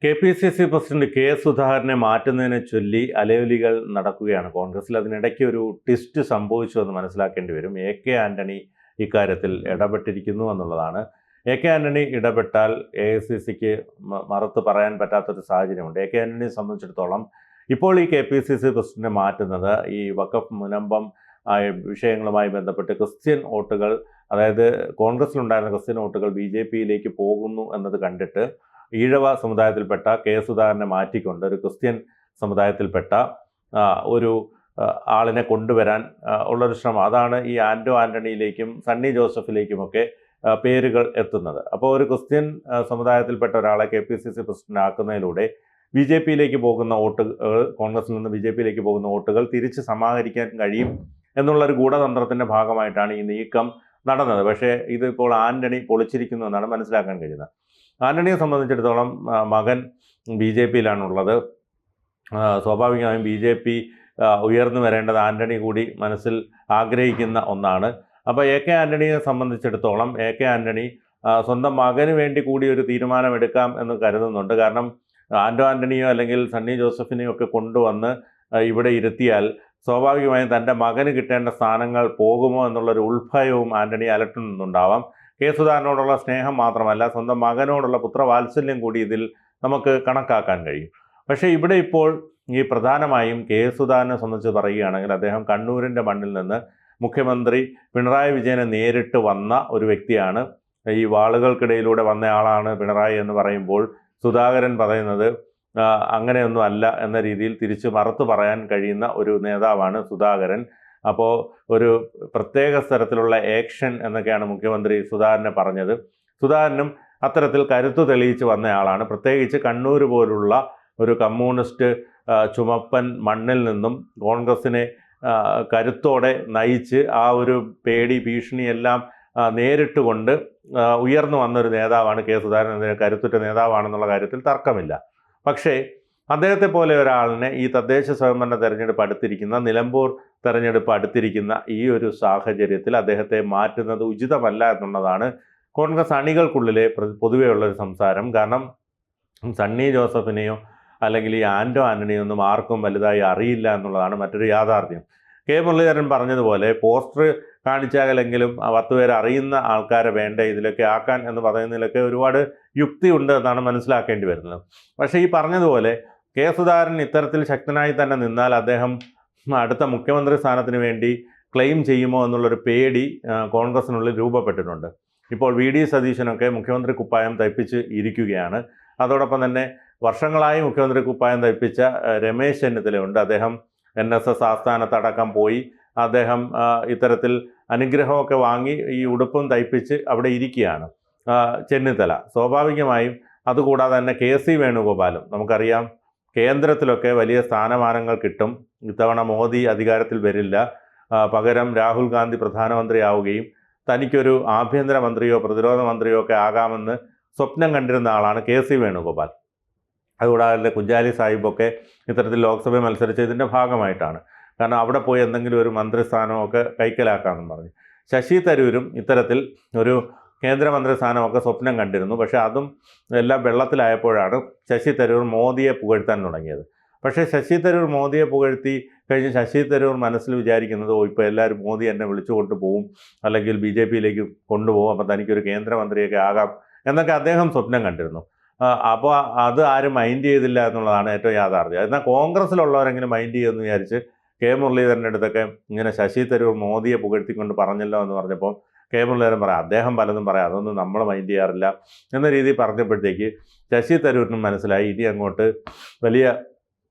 KPCC president K സുധാകരനെ മാറ്റുന്നതിനെ ചൊല്ലി അലയൊലികൾ നടക്കുകയാണ് കോൺഗ്രസിൽ. അതിനിടയ്ക്ക് ഒരു ട്വിസ്റ്റ് സംഭവിച്ചു എന്ന് മനസ്സിലാക്കേണ്ടി വരും. എ.കെ. ആന്റണി ഇക്കാര്യത്തിൽ ഇടപെട്ടിരിക്കുന്നു എന്നുള്ളതാണ്. എ.കെ. ആന്റണി ഇടപെട്ടാൽ എ.ഐ.സി.സിക്ക് മറുത്ത് പറയാൻ പറ്റാത്തൊരു സാഹചര്യമുണ്ട്. എ.കെ. ആന്റണിയെ സംബന്ധിച്ചിടത്തോളം ഇപ്പോൾ ഈ കെ.പി.സി.സി പ്രസിഡന്റിനെ മാറ്റുന്നത് ഈ വഖഫ് മുനമ്പം വിഷയങ്ങളുമായി ബന്ധപ്പെട്ട് ക്രിസ്ത്യൻ വോട്ടുകൾ, അതായത് കോൺഗ്രസിലുണ്ടായിരുന്ന ക്രിസ്ത്യൻ വോട്ടുകൾ ബി.ജെ.പിയിലേക്ക് പോകുന്നു എന്നത് കണ്ടിട്ട് ഈഴവ സമുദായത്തിൽപ്പെട്ട കെ സുധാകരനെ മാറ്റിക്കൊണ്ട് ഒരു ക്രിസ്ത്യൻ സമുദായത്തിൽപ്പെട്ട ഒരു ആളിനെ കൊണ്ടുവരാൻ ഉള്ളൊരു ശ്രമം. അതാണ് ഈ ആന്റണിയിലേക്കും സണ്ണി ജോസഫിലേക്കുമൊക്കെ പേരുകൾ എത്തുന്നത്. അപ്പോൾ ഒരു ക്രിസ്ത്യൻ സമുദായത്തിൽപ്പെട്ട ഒരാളെ കെ.പി.സി.സി പ്രസിഡന്റ് ആക്കുന്നതിലൂടെ ബി.ജെ.പിയിലേക്ക് പോകുന്ന വോട്ടുകൾ, കോൺഗ്രസിൽ നിന്ന് ബി.ജെ.പിയിലേക്ക് പോകുന്ന വോട്ടുകൾ തിരിച്ച് സമാഹരിക്കാൻ കഴിയും എന്നുള്ളൊരു ഗൂഢതന്ത്രത്തിൻ്റെ ഭാഗമായിട്ടാണ് ഈ നീക്കം നടന്നത്. പക്ഷേ ഇതിപ്പോൾ ആന്റണി പൊളിച്ചിരിക്കുന്നു എന്നാണ് മനസ്സിലാക്കാൻ കഴിയുന്നത്. ആന്റണിയെ സംബന്ധിച്ചിടത്തോളം മകൻ ബി.ജെ.പിയിലാണുള്ളത്. സ്വാഭാവികമായും ബി.ജെ.പി ഉയർന്നു വരേണ്ടത് ആന്റണി കൂടി മനസ്സിൽ ആഗ്രഹിക്കുന്ന ഒന്നാണ്. അപ്പോൾ എ.കെ. ആന്റണിയെ സംബന്ധിച്ചിടത്തോളം എ.കെ. ആന്റണി സ്വന്തം മകന് വേണ്ടി കൂടി ഒരു തീരുമാനമെടുക്കാം എന്ന് കരുതുന്നുണ്ട്. കാരണം ആന്റണിയോ അല്ലെങ്കിൽ സണ്ണി ജോസഫിനെയോ ഒക്കെ കൊണ്ടുവന്ന് ഇവിടെ ഇരുത്തിയാൽ സ്വാഭാവികമായും തൻ്റെ മകന് കിട്ടേണ്ട സ്ഥാനങ്ങൾ പോകുമോ എന്നുള്ളൊരു ഉൾഭയവും ആന്റണി അലട്ടുന്നുണ്ടാവാം. കെ സുധാകരനോടുള്ള സ്നേഹം മാത്രമല്ല, സ്വന്തം മകനോടുള്ള പുത്രവാത്സല്യം കൂടി ഇതിൽ നമുക്ക് കണക്കാക്കാൻ കഴിയും. പക്ഷേ ഇവിടെ ഇപ്പോൾ ഈ പ്രധാനമായും കെ സുധാകരനെ സംബന്ധിച്ച് പറയുകയാണെങ്കിൽ അദ്ദേഹം കണ്ണൂരിൻ്റെ മണ്ണിൽ നിന്ന് മുഖ്യമന്ത്രി പിണറായി വിജയനെ നേരിട്ട് വന്ന ഒരു വ്യക്തിയാണ്. ഈ വാളുകൾക്കിടയിലൂടെ വന്നയാളാണ് പിണറായി എന്ന് പറയുമ്പോൾ സുധാകരൻ പറയുന്നത് അങ്ങനെയൊന്നും അല്ല എന്ന രീതിയിൽ തിരിച്ച് മറുത്ത് പറയാൻ കഴിയുന്ന ഒരു നേതാവാണ് സുധാകരൻ. അപ്പോൾ ഒരു പ്രത്യേക തരത്തിലുള്ള ആക്ഷൻ എന്നൊക്കെയാണ് മുഖ്യമന്ത്രി സുധാകരനെ പറഞ്ഞത്. സുധാകരനും അത്തരത്തിൽ കരുത്തു തെളിയിച്ച് വന്നയാളാണ്. പ്രത്യേകിച്ച് കണ്ണൂർ പോലുള്ള ഒരു കമ്മ്യൂണിസ്റ്റ് ചുമപ്പൻ മണ്ണിൽ നിന്നും കോൺഗ്രസിനെ കരുത്തോടെ നയിച്ച് ആ ഒരു പേടി ഭീഷണിയെല്ലാം നേരിട്ട് കൊണ്ട് ഉയർന്നു വന്നൊരു നേതാവാണ് കെ സുധാകരൻ. കരുത്തുറ്റ നേതാവാണെന്നുള്ള കാര്യത്തിൽ തർക്കമില്ല. പക്ഷേ അദ്ദേഹത്തെ പോലെ ഒരാളിനെ ഈ തദ്ദേശ സ്വയംഭരണ തെരഞ്ഞെടുപ്പ് അടുത്തിരിക്കുന്ന, നിലമ്പൂർ തെരഞ്ഞെടുപ്പ് അടുത്തിരിക്കുന്ന ഈ ഒരു സാഹചര്യത്തിൽ അദ്ദേഹത്തെ മാറ്റുന്നത് ഉചിതമല്ല എന്നുള്ളതാണ് കോൺഗ്രസ് അണികൾക്കുള്ളിലെ പൊതുവെയുള്ളൊരു സംസാരം. കാരണം സണ്ണി ജോസഫിനെയോ അല്ലെങ്കിൽ ഈ ആന്റണിയോ ഒന്നും ആർക്കും വലുതായി അറിയില്ല എന്നുള്ളതാണ് മറ്റൊരു യാഥാർത്ഥ്യം. കെ മുരളീധരൻ പറഞ്ഞതുപോലെ പോസ്റ്റർ കാണിച്ചാലെങ്കിലും 10 പേര് അറിയുന്ന ആൾക്കാരെ വേണ്ട ഇതിലൊക്കെ ആക്കാൻ എന്ന് പറയുന്നതിലൊക്കെ ഒരുപാട് യുക്തിയുണ്ട് എന്നാണ് മനസ്സിലാക്കേണ്ടി വരുന്നത്. പക്ഷേ ഈ പറഞ്ഞതുപോലെ കെ സുധാകരൻ ഇത്തരത്തിൽ ശക്തനായി തന്നെ നിന്നാൽ അദ്ദേഹം അടുത്ത മുഖ്യമന്ത്രി സ്ഥാനത്തിന് വേണ്ടി ക്ലെയിം ചെയ്യുമോ എന്നുള്ളൊരു പേടി കോൺഗ്രസിനുള്ളിൽ രൂപപ്പെട്ടിട്ടുണ്ട്. ഇപ്പോൾ വി.ഡി. സതീശനൊക്കെ മുഖ്യമന്ത്രി കുപ്പായം തയ്പ്പിച്ച് ഇരിക്കുകയാണ്. അതോടൊപ്പം തന്നെ വർഷങ്ങളായി മുഖ്യമന്ത്രി കുപ്പായം തയ്പ്പിച്ച രമേശ് ചെന്നിത്തലയുണ്ട്. അദ്ദേഹം NSS ആസ്ഥാനത്തടക്കം പോയി അദ്ദേഹം ഇത്തരത്തിൽ അനുഗ്രഹമൊക്കെ വാങ്ങി ഈ ഉടുപ്പും തയ്പ്പിച്ച് അവിടെ ഇരിക്കുകയാണ് ചെന്നിത്തല. സ്വാഭാവികമായും അതുകൂടാതെ തന്നെ കെ.സി. വേണുഗോപാലും നമുക്കറിയാം കേന്ദ്രത്തിലൊക്കെ വലിയ സ്ഥാനമാനങ്ങൾ കിട്ടും. ഇത്തവണ മോദി അധികാരത്തിൽ വരില്ല, പകരം രാഹുൽ ഗാന്ധി പ്രധാനമന്ത്രിയാവുകയും തനിക്കൊരു ആഭ്യന്തര മന്ത്രിയോ പ്രതിരോധ മന്ത്രിയോ ഒക്കെ ആകാമെന്ന് സ്വപ്നം കണ്ടിരുന്ന ആളാണ് കെ.സി. വേണുഗോപാൽ. അതുകൂടാതെ കുഞ്ചാലി സാഹിബൊക്കെ ഇത്തരത്തിൽ ലോക്സഭയിൽ മത്സരിച്ചതിൻ്റെ ഭാഗമായിട്ടാണ്. കാരണം അവിടെ പോയി എന്തെങ്കിലും ഒരു മന്ത്രിസ്ഥാനമൊക്കെ കൈക്കലാക്കാമെന്ന് പറഞ്ഞു. ശശി തരൂരും ഇത്തരത്തിൽ ഒരു കേന്ദ്രമന്ത്രി സ്ഥാനമൊക്കെ സ്വപ്നം കണ്ടിരുന്നു. പക്ഷേ അതും എല്ലാം വെള്ളത്തിലായപ്പോഴാണ് ശശി തരൂർ മോദിയെ പുകഴ്ത്താൻ തുടങ്ങിയത്. പക്ഷേ ശശി തരൂർ മോദിയെ പുകഴ്ത്തി കഴിഞ്ഞ് ശശി തരൂർ മനസ്സിൽ വിചാരിക്കുന്നത് ഇപ്പോൾ എല്ലാവരും മോദി എന്നെ വിളിച്ചുകൊണ്ട് പോവും, അല്ലെങ്കിൽ ബി.ജെ.പിയിലേക്ക് കൊണ്ടുപോകും, അപ്പോൾ തനിക്കൊരു കേന്ദ്രമന്ത്രിയൊക്കെ ആകാം എന്നൊക്കെ അദ്ദേഹം സ്വപ്നം കണ്ടിരുന്നു. അപ്പോൾ അത് ആരും മൈൻഡ് ചെയ്തില്ല എന്നുള്ളതാണ് ഏറ്റവും യാഥാർത്ഥ്യം. എന്നാൽ കോൺഗ്രസ്സിലുള്ളവരെങ്കിലും മൈൻഡ് ചെയ്യുമെന്ന് വിചാരിച്ച് കെ മുരളീധരൻ്റെ അടുത്തൊക്കെ ഇങ്ങനെ ശശി തരൂർ മോദിയെ പുകഴ്ത്തിക്കൊണ്ട് പറഞ്ഞല്ലോ എന്ന് പറഞ്ഞപ്പോൾ കെ മുരളീധരൻ പറയാം അദ്ദേഹം പലതും പറയാം, അതൊന്നും നമ്മൾ മൈൻഡ് ചെയ്യാറില്ല എന്ന രീതിയിൽ പറഞ്ഞപ്പോഴത്തേക്ക് ശശി തരൂരിനും മനസ്സിലായി ഇനി അങ്ങോട്ട് വലിയ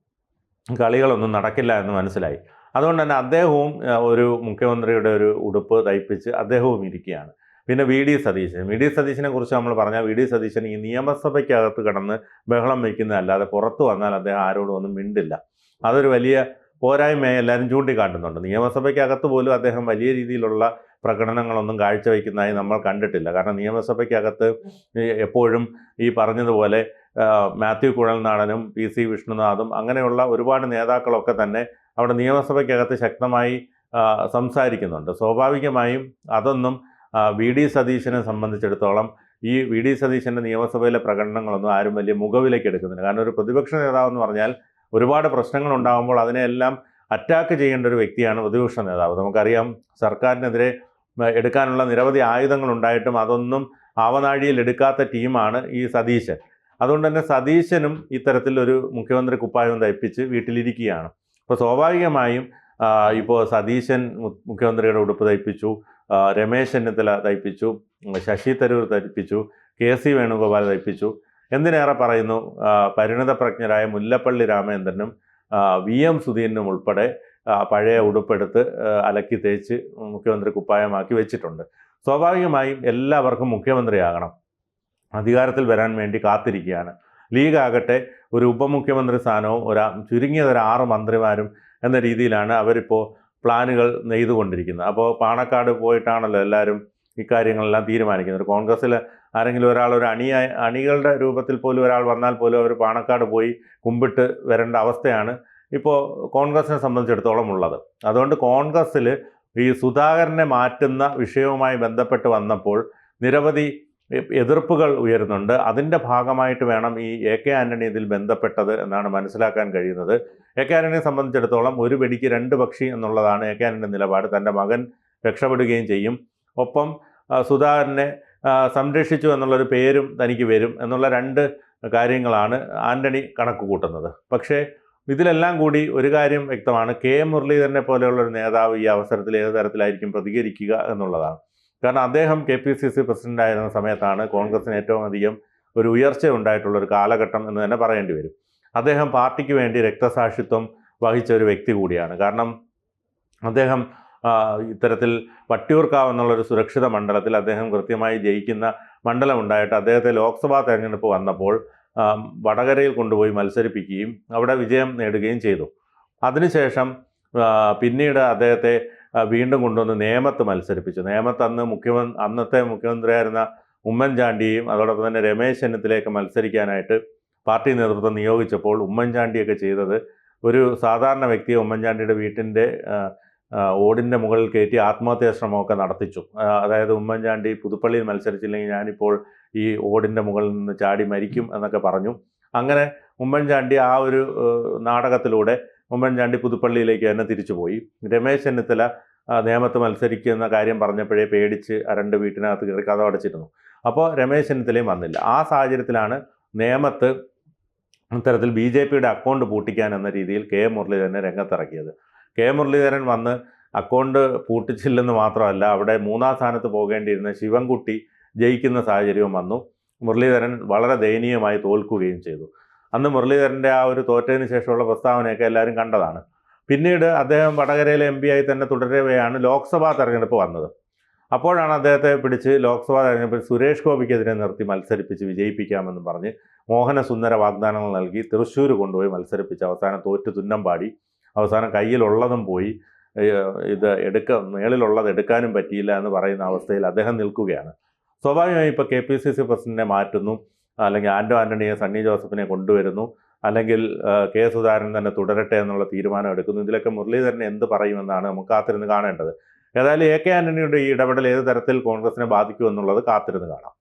കളികളൊന്നും നടക്കില്ല എന്ന് മനസ്സിലായി. അതുകൊണ്ട് തന്നെ അദ്ദേഹവും ഒരു മുഖ്യമന്ത്രിയുടെ ഒരു ഉടുപ്പ് തയ്പ്പിച്ച് അദ്ദേഹവും ഇരിക്കുകയാണ്. പിന്നെ വി.ഡി. സതീശനെ കുറിച്ച് നമ്മൾ പറഞ്ഞാൽ വി.ഡി. സതീശൻ ഈ നിയമസഭയ്ക്കകത്ത് കിടന്ന് ബഹളം വയ്ക്കുന്നതല്ലാതെ പുറത്തു വന്നാൽ അദ്ദേഹം ആരോടും ഒന്നും മിണ്ടില്ല. അതൊരു വലിയ പോരായ്മയെ എല്ലാവരും ചൂണ്ടിക്കാട്ടുന്നുണ്ട്. നിയമസഭയ്ക്കകത്ത് പോലും അദ്ദേഹം വലിയ രീതിയിലുള്ള പ്രകടനങ്ങളൊന്നും കാഴ്ചവെക്കുന്നതായി നമ്മൾ കണ്ടിട്ടില്ല. കാരണം നിയമസഭയ്ക്കകത്ത് എപ്പോഴും ഈ പറഞ്ഞതുപോലെ മാത്യു കുഴൽനാടനും പി.സി. വിഷ്ണുനാഥും അങ്ങനെയുള്ള ഒരുപാട് നേതാക്കളൊക്കെ തന്നെ അവിടെ നിയമസഭയ്ക്കകത്ത് ശക്തമായി സംസാരിക്കുന്നുണ്ട്. സ്വാഭാവികമായും അതൊന്നും വി.ഡി. സതീശനെ സംബന്ധിച്ചിടത്തോളം ഈ വി ഡി സതീശൻ്റെ നിയമസഭയിലെ പ്രകടനങ്ങളൊന്നും ആരും വലിയ മുഖവിലേക്ക് എടുക്കുന്നില്ല. കാരണം ഒരു പ്രതിപക്ഷ നേതാവെന്ന് പറഞ്ഞാൽ ഒരുപാട് പ്രശ്നങ്ങൾ ഉണ്ടാകുമ്പോൾ അതിനെല്ലാം അറ്റാക്ക് ചെയ്യേണ്ട ഒരു വ്യക്തിയാണ് പ്രതിപക്ഷ നേതാവ്. നമുക്കറിയാം, സർക്കാരിനെതിരെ എടുക്കാനുള്ള നിരവധി ആയുധങ്ങൾ ഉണ്ടായിട്ടും അതൊന്നും ആവനാഴിയിൽ എടുക്കാത്ത ടീമാണ് ഈ സതീശൻ. അതുകൊണ്ട് തന്നെ സതീശനും ഇത്തരത്തിൽ ഒരു മുഖ്യമന്ത്രി കുപ്പായം തയ്പ്പിച്ച് വീട്ടിലിരിക്കുകയാണ്. അപ്പോൾ സ്വാഭാവികമായും ഇപ്പോൾ സതീശൻ മുഖ്യമന്ത്രിയുടെ ഉടുപ്പ് തയ്പ്പിച്ചു, രമേശ് ചെന്നിത്തല തയ്പ്പിച്ചു, ശശി തരൂർ തയ്പ്പിച്ചു, KC വേണുഗോപാൽ തയ്പ്പിച്ചു. എന്തിനേറെ പറയുന്നു, പരിണതപ്രജ്ഞരായ മുല്ലപ്പള്ളി രാമചന്ദ്രനും VM സുധീരനും ഉൾപ്പെടെ പഴയ ഉടുപ്പെടുത്ത് അലക്കി തേച്ച് മുഖ്യമന്ത്രി കുപ്പായമാക്കി വെച്ചിട്ടുണ്ട്. സ്വാഭാവികമായും എല്ലാവർക്കും മുഖ്യമന്ത്രിയാകണം, അധികാരത്തിൽ വരാൻ വേണ്ടി കാത്തിരിക്കുകയാണ്. ലീഗ് ആകട്ടെ ഒരു ഉപമുഖ്യമന്ത്രി സ്ഥാനവും ചുരുങ്ങിയത് ഒരു 6 മന്ത്രിമാരും എന്ന രീതിയിലാണ് അവരിപ്പോൾ പ്ലാനുകൾ നെയ്തുകൊണ്ടിരിക്കുന്നത്. അപ്പോൾ പാണക്കാട് പോയിട്ടാണല്ലോ എല്ലാവരും ഇക്കാര്യങ്ങളെല്ലാം തീരുമാനിക്കുന്നത്. കോൺഗ്രസ്സിൽ ആരെങ്കിലും ഒരാൾ ഒരു അണികളുടെ രൂപത്തിൽ പോലും ഒരാൾ വന്നാൽ പോലും അവർ പാണക്കാട് പോയി കുമ്പിട്ട് വരേണ്ട അവസ്ഥയാണ് ഇപ്പോൾ കോൺഗ്രസിനെ സംബന്ധിച്ചിടത്തോളം ഉള്ളത്. അതുകൊണ്ട് കോൺഗ്രസ്സിൽ ഈ സുധാകരനെ മാറ്റുന്ന വിഷയവുമായി ബന്ധപ്പെട്ട് വന്നപ്പോൾ നിരവധി എതിർപ്പുകൾ ഉയരുന്നുണ്ട്. അതിൻ്റെ ഭാഗമായിട്ട് വേണം ഈ AK ആൻ്റണി ഇതിൽ ബന്ധപ്പെട്ടത് എന്നാണ് മനസ്സിലാക്കാൻ കഴിയുന്നത്. AK ആൻ്റണിയെ സംബന്ധിച്ചിടത്തോളം ഒരു വെടിക്ക് 2 പക്ഷി എന്നുള്ളതാണ് AK ആൻ്റണിയുടെ നിലപാട്. തൻ്റെ മകൻ രക്ഷപ്പെടുകയും ചെയ്യും, ഒപ്പം സുധാകരനെ സംരക്ഷിച്ചു എന്നുള്ളൊരു പേരും തനിക്ക് വരും എന്നുള്ള 2 കാര്യങ്ങളാണ് ആൻ്റണി കണക്ക് കൂട്ടുന്നത്. പക്ഷേ ഇതിലെല്ലാം കൂടി ഒരു കാര്യം വ്യക്തമാണ്, മുരളീധരനെ പോലെയുള്ളൊരു നേതാവ് ഈ അവസരത്തിൽ ഏത് തരത്തിലായിരിക്കും പ്രതികരിക്കുക എന്നുള്ളതാണ്. കാരണം അദ്ദേഹം KPCC പ്രസിഡൻ്റായിരുന്ന സമയത്താണ് കോൺഗ്രസിന് ഏറ്റവും അധികം ഒരു ഉയർച്ച ഉണ്ടായിട്ടുള്ളൊരു കാലഘട്ടം എന്ന് തന്നെ പറയേണ്ടി വരും. അദ്ദേഹം പാർട്ടിക്ക് വേണ്ടി രക്തസാക്ഷിത്വം വഹിച്ച ഒരു വ്യക്തി കൂടിയാണ്. കാരണം അദ്ദേഹം ഇത്തരത്തിൽ വട്ടിയൂർക്കാവ് എന്നുള്ളൊരു സുരക്ഷിത മണ്ഡലത്തിൽ അദ്ദേഹം കൃത്യമായി ജയിക്കുന്ന മണ്ഡലമുണ്ടായിട്ട് അദ്ദേഹത്തെ ലോക്സഭാ തെരഞ്ഞെടുപ്പ് വന്നപ്പോൾ വടകരയിൽ കൊണ്ടുപോയി മത്സരിപ്പിക്കുകയും അവിടെ വിജയം നേടുകയും ചെയ്തു. അതിനുശേഷം പിന്നീട് അദ്ദേഹത്തെ വീണ്ടും കൊണ്ടുവന്ന് നേമത്ത് മത്സരിപ്പിച്ചു. നേമത്ത് അന്നത്തെ മുഖ്യമന്ത്രിയായിരുന്ന ഉമ്മൻചാണ്ടിയെയും അതോടൊപ്പം തന്നെ രമേശ് ചെന്നിത്തലയൊക്കെ മത്സരിക്കാനായിട്ട് പാർട്ടി നേതൃത്വം നിയോഗിച്ചപ്പോൾ ഉമ്മൻചാണ്ടിയൊക്കെ ചെയ്തത് ഒരു സാധാരണ വ്യക്തിയെ ഉമ്മൻചാണ്ടിയുടെ വീട്ടിൻ്റെ ഓടിൻ്റെ മുകളിൽ കയറ്റി ആത്മഹത്യാ ശ്രമമൊക്കെ നടത്തിച്ചു. അതായത് ഉമ്മൻചാണ്ടി പുതുപ്പള്ളിയിൽ മത്സരിച്ചില്ലെങ്കിൽ ഞാനിപ്പോൾ ഈ ഓടിൻ്റെ മുകളിൽ നിന്ന് ചാടി മരിക്കും എന്നൊക്കെ പറഞ്ഞു. അങ്ങനെ ഉമ്മൻചാണ്ടി ആ ഒരു നാടകത്തിലൂടെ ഉമ്മൻചാണ്ടി പുതുപ്പള്ളിയിലേക്ക് തന്നെ തിരിച്ചുപോയി. രമേശ് ചെന്നിത്തല നേമത്ത് മത്സരിക്കുന്ന കാര്യം പറഞ്ഞപ്പോഴേ പേടിച്ച് അരണ്ട് വീട്ടിനകത്ത് കയറി കതകടച്ചിരുന്നു. അപ്പോൾ രമേശ് ചെന്നിത്തലയും വന്നില്ല. ആ സാഹചര്യത്തിലാണ് നേമത്ത് ഇത്തരത്തിൽ BJPയുടെ അക്കൗണ്ട് പൂട്ടിക്കാൻ എന്ന രീതിയിൽ മുരളീധരനെ രംഗത്തിറക്കിയത്. മുരളീധരൻ വന്ന് അക്കൗണ്ട് പൂട്ടിച്ചില്ലെന്ന് മാത്രമല്ല, അവിടെ 3-ാം സ്ഥാനത്ത് പോകേണ്ടിയിരുന്ന ശിവൻകുട്ടി ജയിക്കുന്ന സാഹചര്യവും വന്നു. മുരളീധരൻ വളരെ ദയനീയമായി തോൽക്കുകയും ചെയ്തു. അന്ന് മുരളീധരൻ്റെ ആ ഒരു തോറ്റതിന് ശേഷമുള്ള പ്രസ്താവനയൊക്കെ എല്ലാവരും കണ്ടതാണ്. പിന്നീട് അദ്ദേഹം വടകരയിലെ MP ആയി തന്നെ തുടരവെയാണ് ലോക്സഭാ തെരഞ്ഞെടുപ്പ് വന്നത്. അപ്പോഴാണ് അദ്ദേഹത്തെ പിടിച്ച് ലോക്സഭാ തെരഞ്ഞെടുപ്പിൽ സുരേഷ് ഗോപിക്കെതിരെ നിർത്തി മത്സരിപ്പിച്ച് വിജയിപ്പിക്കാമെന്ന് പറഞ്ഞ് മോഹനസുന്ദര വാഗ്ദാനങ്ങൾ നൽകി തൃശ്ശൂർ കൊണ്ടുപോയി മത്സരിപ്പിച്ച് അവസാനം തോറ്റ് തുന്നം പാടി. അവസാനം കയ്യിലുള്ളതും പോയി, മേളിലുള്ളത് എടുക്കാനും പറ്റിയില്ല എന്ന് പറയുന്ന അവസ്ഥയിൽ അദ്ദേഹം നിൽക്കുകയാണ്. സ്വാഭാവികമായി ഇപ്പോൾ KPCC പ്രസിഡന്റിനെ മാറ്റുന്നു, അല്ലെങ്കിൽ ആൻ്റണിയെ സണ്ണി ജോസഫിനെ കൊണ്ടുവരുന്നു, അല്ലെങ്കിൽ സുധാകരൻ തന്നെ തുടരട്ടെ എന്നുള്ള തീരുമാനം എടുക്കുന്നു. ഇതിലൊക്കെ മുരളീധരൻ എന്ത് പറയുമെന്നാണ് നമുക്ക് കാത്തിരുന്ന് കാണേണ്ടത്. ഏതായാലും AK ആൻ്റണിയുടെ ഈ ഇടപെടൽ ഏത് തരത്തിൽ കോൺഗ്രസിനെ ബാധിക്കുമെന്നുള്ളത് കാത്തിരുന്ന് കാണാം.